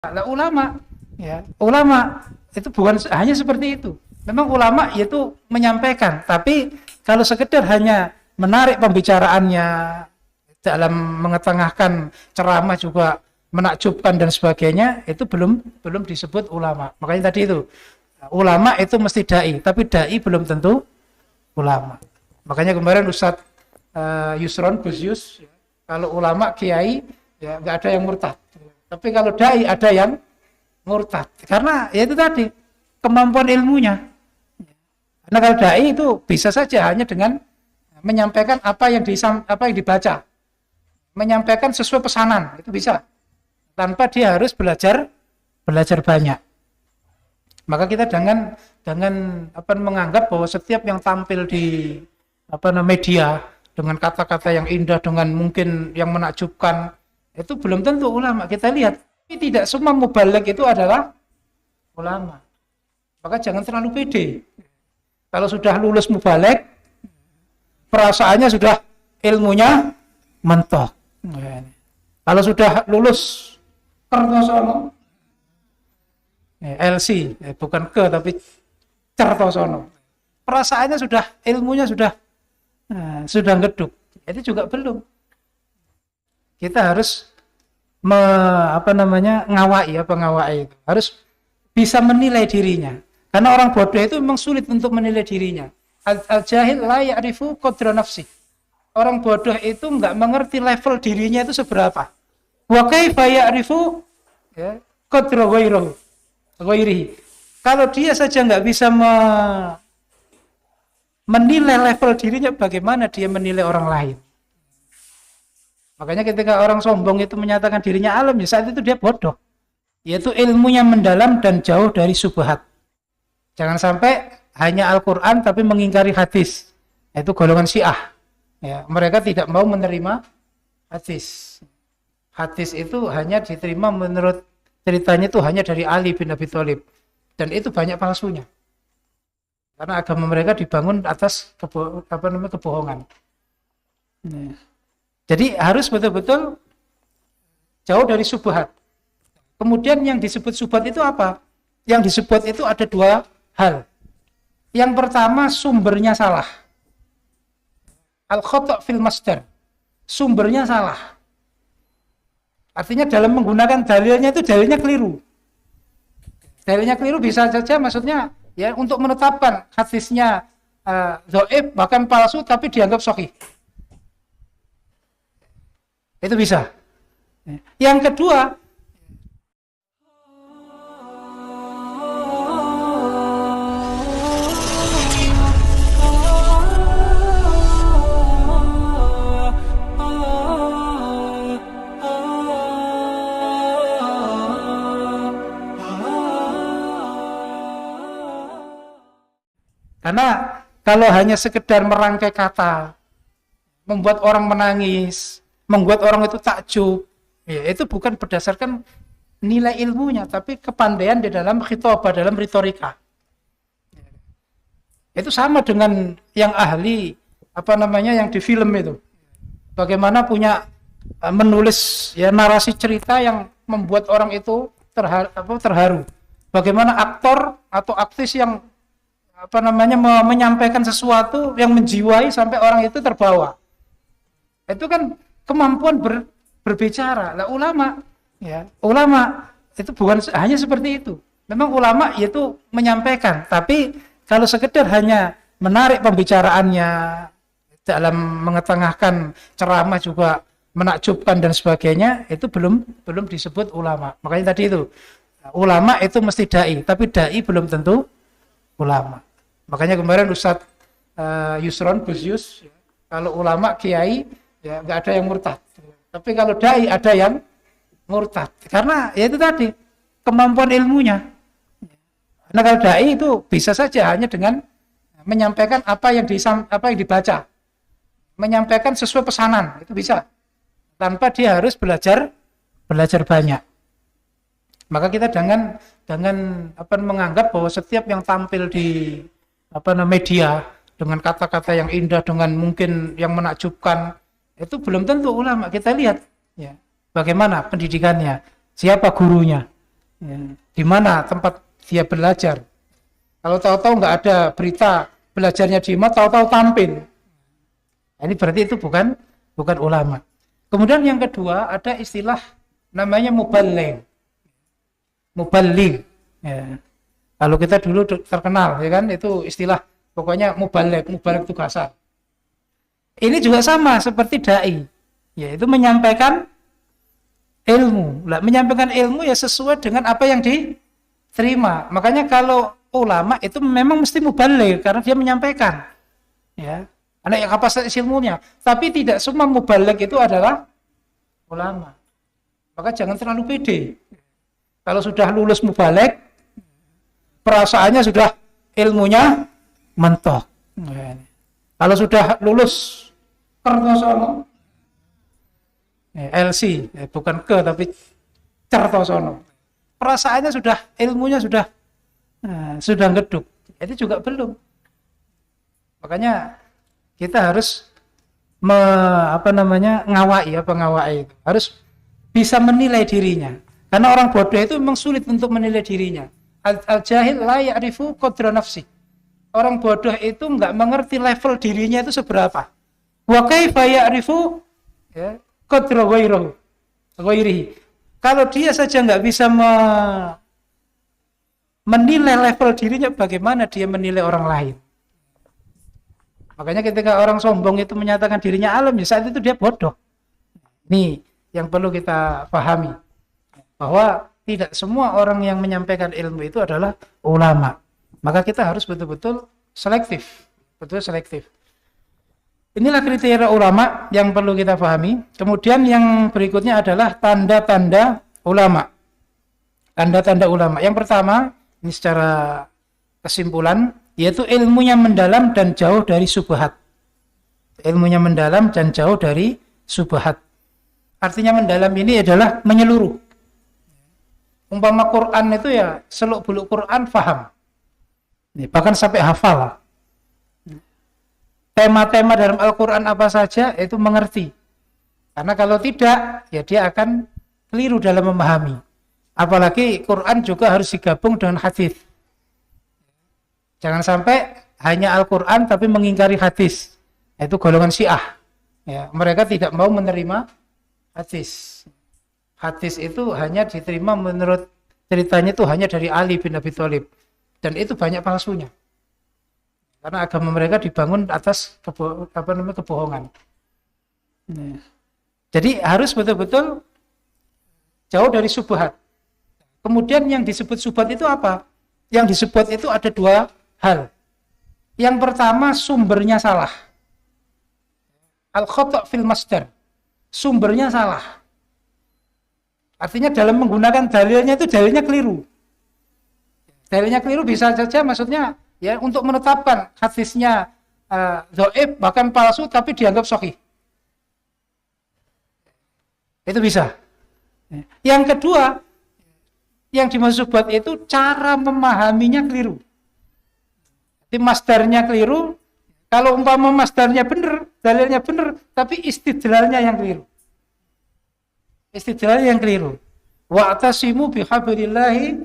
Nah, ulama itu bukan hanya seperti itu. Memang ulama itu menyampaikan, tapi kalau sekedar hanya menarik pembicaraannya dalam mengetengahkan ceramah juga menakjubkan dan sebagainya, itu belum disebut ulama. Makanya tadi itu ulama itu mesti dai, tapi dai belum tentu ulama. Makanya kemarin Ustadz Yusron Busyus, kalau ulama kiai ya nggak ada yang murtad. Tapi kalau dai ada yang murtad. Karena ya itu tadi kemampuan ilmunya. Karena kalau dai itu bisa saja hanya dengan menyampaikan apa yang dibaca, menyampaikan sesuai pesanan, itu bisa. Tanpa dia harus belajar banyak. Maka kita jangan menganggap bahwa setiap yang tampil di media dengan kata-kata yang indah, dengan mungkin yang menakjubkan, itu belum tentu ulama. Kita lihat, tapi tidak semua mubaligh itu adalah ulama. Maka jangan terlalu pede. Kalau sudah lulus mubaligh, perasaannya sudah ilmunya mentok. Kalau sudah lulus Kertosono, LC, bukan ke tapi Kertosono, perasaannya sudah, ilmunya sudah ngeduk. Itu juga belum. Kita harus ngawai itu. Harus bisa menilai dirinya. Karena orang bodoh itu memang sulit untuk menilai dirinya. Al-jahil la ya'rifu qadra nafsi. Orang bodoh itu enggak mengerti level dirinya itu seberapa. Wa kaifa ya'rifu qadra ghairihi. Kalau dia saja enggak bisa menilai level dirinya, bagaimana dia menilai orang lain? Makanya ketika orang sombong itu menyatakan dirinya alim, ya saat itu dia bodoh. Yaitu ilmunya mendalam dan jauh dari syubhat. Jangan sampai hanya Al-Quran tapi mengingkari hadis. Itu golongan Syiah. Ya, mereka tidak mau menerima hadis. Hadis itu hanya diterima menurut ceritanya itu hanya dari Ali bin Abi Thalib. Dan itu banyak palsunya. Karena agama mereka dibangun atas kebohongan. Ya. Jadi harus betul-betul jauh dari syubhat. Kemudian yang disebut syubhat itu apa? Yang disebut itu ada dua hal. Yang pertama, sumbernya salah. Al-khata' fil masdar. Sumbernya salah. Artinya dalam menggunakan dalilnya itu dalilnya keliru. Dalilnya keliru bisa saja maksudnya ya untuk menetapkan hadisnya dhaif bahkan palsu tapi dianggap sahih. Itu bisa. Yang kedua, karena kalau hanya sekedar merangkai kata, membuat orang menangis, membuat orang itu takjub, ya, itu bukan berdasarkan nilai ilmunya, tapi kepandaian di dalam khitabah, dalam retorika. Itu sama dengan yang ahli yang di film itu. Bagaimana punya menulis ya narasi cerita yang membuat orang itu terharu. Bagaimana aktor atau aktris yang menyampaikan sesuatu yang menjiwai sampai orang itu terbawa. Itu kan kemampuan berbicara. Lah ulama itu bukan hanya seperti itu. Memang ulama itu menyampaikan, tapi kalau sekedar hanya menarik pembicaraannya dalam mengetengahkan ceramah juga menakjubkan dan sebagainya, itu belum disebut ulama. Makanya tadi itu ulama itu mesti dai, tapi dai belum tentu ulama. Makanya kemarin Ustadz Yusron Busyus, kalau ulama kiai ya nggak ada yang murtad. Tapi kalau dai ada yang murtad. Karena ya itu tadi kemampuan ilmunya. Karena kalau dai itu bisa saja hanya dengan menyampaikan apa yang dibaca, menyampaikan sesuai pesanan, itu bisa. Tanpa dia harus belajar banyak. Maka kita jangan menganggap bahwa setiap yang tampil di media dengan kata-kata yang indah, dengan mungkin yang menakjubkan, itu belum tentu ulama. Kita lihat ya bagaimana pendidikannya, siapa gurunya. Ya. Di mana tempat dia belajar. Kalau tahu-tahu nggak ada berita belajarnya di mana, tahu-tahu tampil. Ini berarti itu bukan ulama. Kemudian yang kedua ada istilah namanya muballigh. Muballigh. Ya. Kalau kita dulu terkenal, ya kan, itu istilah pokoknya muballigh itu kasar. Ini juga sama seperti dai, yaitu menyampaikan ilmu. Lah, menyampaikan ilmu ya sesuai dengan apa yang diterima. Makanya kalau ulama itu memang mesti muballigh karena dia menyampaikan. Ya. Ada yang kapasitas ilmunya, tapi tidak semua muballigh itu adalah ulama. Maka jangan terlalu pede. Kalau sudah lulus muballigh, perasaannya sudah ilmunya mentok. Kalau sudah lulus Kertosono, LC, bukan ke tapi Kertosono, perasaannya sudah, ilmunya sudah geduk. Itu juga belum. Makanya kita harus ngawai itu. Harus bisa menilai dirinya. Karena orang bodoh itu memang sulit untuk menilai dirinya. Al-jahil la ya'rifu qadra nafsi. Orang bodoh itu enggak mengerti level dirinya itu seberapa. Wa kaifa ya'rifu qadra ghairihi. Kalau dia saja enggak bisa menilai level dirinya, bagaimana dia menilai orang lain? Makanya ketika orang sombong itu menyatakan dirinya alim, ya saat itu dia bodoh. Ini yang perlu kita pahami. Bahwa tidak semua orang yang menyampaikan ilmu itu adalah ulama. Maka kita harus betul-betul selektif. Betul selektif. Inilah kriteria ulama yang perlu kita pahami. Kemudian yang berikutnya adalah tanda-tanda ulama. Tanda-tanda ulama. Yang pertama, ini secara kesimpulan, yaitu ilmunya mendalam dan jauh dari syubhat. Ilmunya mendalam dan jauh dari syubhat. Artinya mendalam ini adalah menyeluruh. Umpama Quran itu ya seluk-beluk Quran faham. Bahkan sampai hafal. Tema-tema dalam Al-Quran apa saja itu mengerti. Karena kalau tidak, ya dia akan keliru dalam memahami. Apalagi Quran juga harus digabung dengan hadis. Jangan sampai hanya Al-Quran tapi mengingkari hadis. Itu golongan Syiah. Ya, mereka tidak mau menerima hadis. Hadis itu hanya diterima menurut ceritanya itu hanya dari Ali bin Abi Thalib. Dan itu banyak palsunya. Karena agama mereka dibangun atas kebohongan. Ya. Jadi harus betul-betul jauh dari syubhat. Kemudian yang disebut syubhat itu apa? Yang disebut itu ada dua hal. Yang pertama, sumbernya salah. Al-khata' fil masdar. Sumbernya salah. Artinya dalam menggunakan dalilnya itu dalilnya keliru. Dalilnya keliru bisa saja maksudnya ya untuk menetapkan hadisnya dhaif bahkan palsu tapi dianggap sahih. Itu bisa. Yang kedua, yang dimaksud syubhat itu cara memahaminya keliru. Jadi masdarnya keliru. Kalau umpama masdarnya benar, dalilnya benar, tapi istidlalnya yang keliru. Istidlalnya yang keliru. Wa'tasimu bihablillahi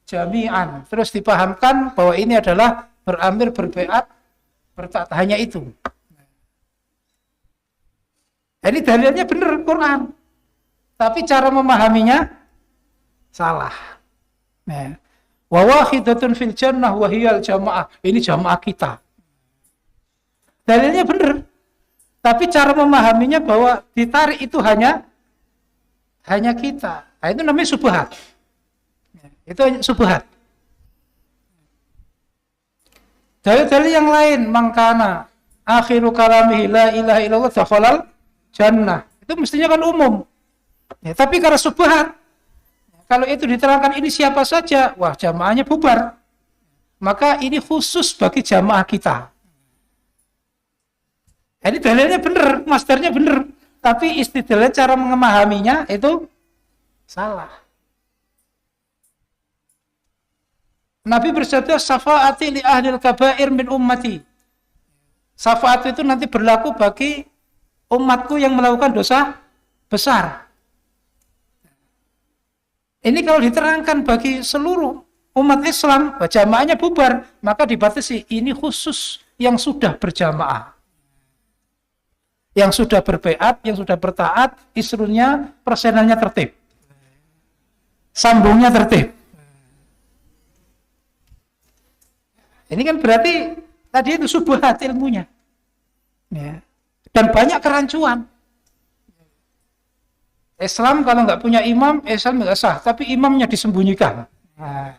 jami'an. Terus dipahamkan bahwa ini adalah beramir berbeat bertaat, hanya itu. Jadi dalilnya benar Quran. Tapi cara memahaminya salah. Nah, wa wahidatun fil jannah wa hiyal jamaah. Ini jamaah kita. Dalilnya benar. Tapi cara memahaminya bahwa ditarik itu hanya kita. Nah, itu namanya syubhat. Itu syubhat. Dalil-dalil yang lain, mangkana akhiru kalamihi la ilaha illallah dakhalal jannah. Itu mestinya kan umum. Ya, tapi karena syubhat, kalau itu diterangkan ini siapa saja, wah jamaahnya bubar. Maka ini khusus bagi jamaah kita. Ini dalilnya benar, masdarnya benar, tapi istidlal cara memahaminya itu salah. Nabi bersabda, "Syafaati li ahlil kabair min ummati." Syafaat itu nanti berlaku bagi umatku yang melakukan dosa besar. Ini kalau diterangkan bagi seluruh umat Islam, jamaahnya bubar, maka dibatasi. Ini khusus yang sudah berjamaah, yang sudah berbaiat, yang sudah bertaat, isrunya, persenannya tertib, sambungnya tertib. Ini kan berarti tadi itu subhat ilmunya, ya. Dan banyak kerancuan. Islam kalau nggak punya imam, Islam nggak sah. Tapi imamnya disembunyikan. Nah,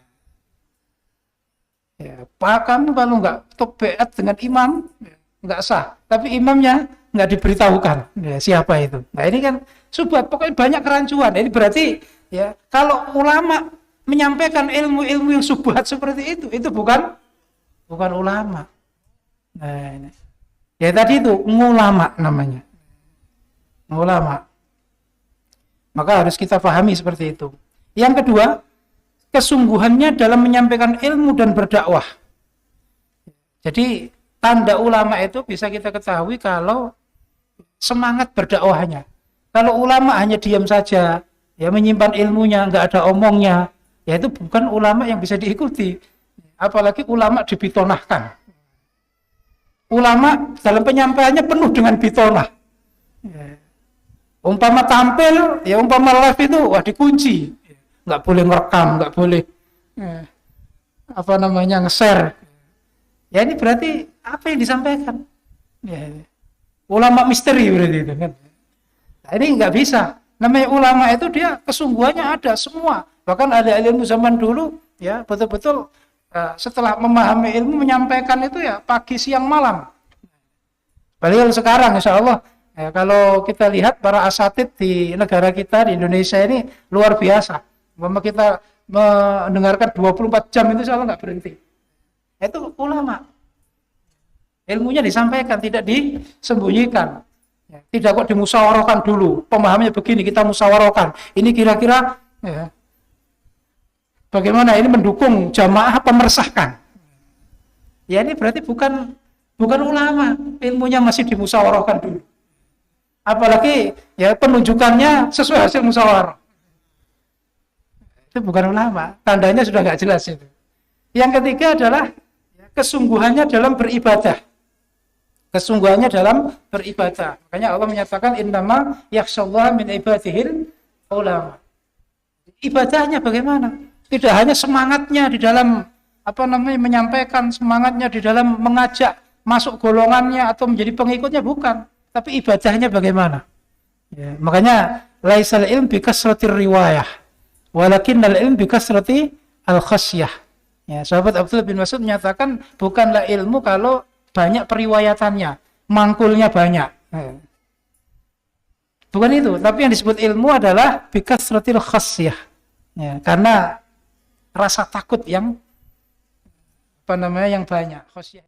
ya, Pak, kamu kalau nggak baiat dengan imam, nggak sah. Tapi imamnya nggak diberitahukan. Ya, siapa itu? Nah ini kan subhat. Pokoknya banyak kerancuan. Ini berarti ya kalau ulama menyampaikan ilmu-ilmu yang subhat seperti itu bukan ulama. Nah, ini. Ya tadi itu ngulama namanya. Ngulama. Maka harus kita pahami seperti itu. Yang kedua, kesungguhannya dalam menyampaikan ilmu dan berdakwah. Jadi tanda ulama itu bisa kita ketahui kalau semangat berdakwahnya. Kalau ulama hanya diam saja, ya menyimpan ilmunya, nggak ada omongnya, ya itu bukan ulama yang bisa diikuti. Apalagi ulama dibitonahkan. Ulama dalam penyampaiannya penuh dengan bitonah. Umpama tampil, ya umpama live itu, wah dikunci. Nggak boleh ngerekam, nggak boleh nge-share. Ya ini berarti apa yang disampaikan? Ya, ulama misteri berarti itu kan. Nah, ini nggak bisa. Namanya ulama itu dia kesungguhannya ada semua. Bahkan ada ilmu zaman dulu, ya betul-betul setelah memahami ilmu menyampaikan itu ya pagi siang malam. Padahal sekarang insya Allah ya, kalau kita lihat para asatid di negara kita di Indonesia ini luar biasa. Bahwa kita mendengarkan 24 jam itu insya Allah nggak berhenti. Itu ulama. Ilmunya disampaikan, tidak disembunyikan. Ya, tidak kok dimusyawarahkan dulu. Pemahamannya begini, kita musyawarahkan. Ini kira-kira ya, bagaimana ini mendukung jamaah apa meresahkan? Ya ini berarti bukan ulama, ilmunya masih dimusyawarahkan dulu. Apalagi ya penunjukannya sesuai hasil musyawarah. Itu bukan ulama, tandanya sudah nggak jelas itu. Yang ketiga adalah kesungguhannya dalam beribadah. Kesungguhannya dalam beribadah. Makanya Allah menyatakan innama yakhsyallaha min ibadihil ulama. Ibadahnya bagaimana? Tidak hanya semangatnya di dalam menyampaikan, semangatnya di dalam mengajak masuk golongannya atau menjadi pengikutnya, bukan, tapi ibadahnya bagaimana? Ya, makanya laisal ilm bi kasratir riwayah walakinnal ilm bi kasrati al khasyah. Ya, sahabat Abdullah bin Mas'ud menyatakan bukanlah ilmu kalau banyak periwayatannya, mangkulnya banyak. Ya. Bukan itu, tapi yang disebut ilmu adalah bi kasratil khasyah. Ya, karena rasa takut yang yang banyak, khasyah.